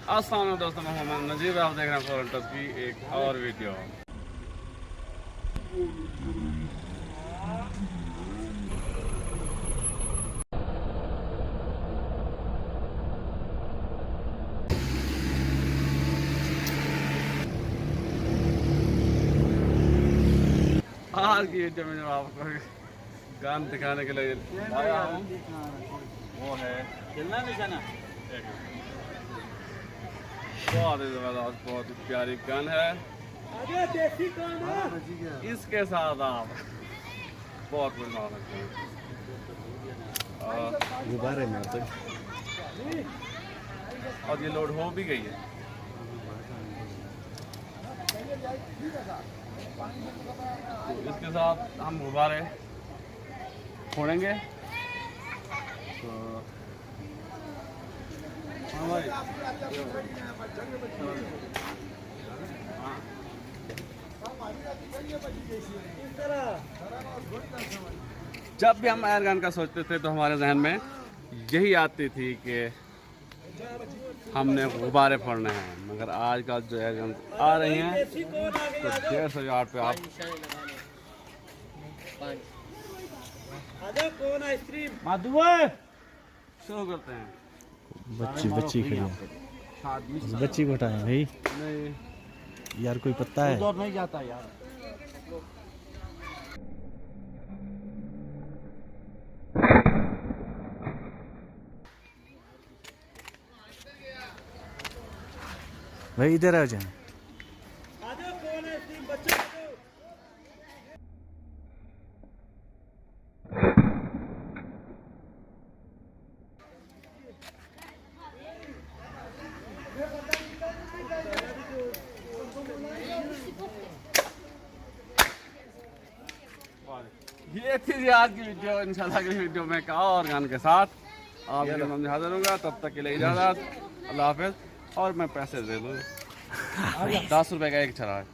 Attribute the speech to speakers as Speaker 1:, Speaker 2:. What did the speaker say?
Speaker 1: अस्सलाम वालेकुम दोस्तों, मोहम्मद नजीब, आप देख रहे हैं फॉरेन टच की एक और वीडियो। आज की वीडियो में जो आपको गान दिखाने के लिए आया हूँ वो है
Speaker 2: चलना निशाना।
Speaker 1: बहुत ही ज़बरदस्त, बहुत ही प्यारी गन है। इसके साथ आप बहुत कुछ बना सकते हैं।
Speaker 2: गुब्बारे में तो
Speaker 1: और ये लोड हो भी गई है। तो इसके साथ हम गुब्बारे फोड़ेंगे। तो हाँ भाई, जब भी हम एयर गन का सोचते थे तो हमारे जहन में यही आती थी कि हमने गुब्बारे फोड़ने हैं, मगर आजकल जो एयर गन आ रही हैं तो 150 यार्ड पे आप शुरू करते हैं।
Speaker 2: बच्ची खड़ी है। बच्ची को हटाएं भाई।
Speaker 1: नहीं
Speaker 2: यार कोई पत्ता है?
Speaker 1: उधर नहीं जाता यार।
Speaker 2: भाई इधर आ जाए।
Speaker 1: ये थी आज की वीडियो। इंशाल्लाह अगली वीडियो में एक और गान के साथ आपके सामने हाजिर होगा। तब तक के लिए इजाज़त, अल्लाह हाफ़िज़। और मैं पैसे दे दूँ 10 रुपए का एक चढ़ा है।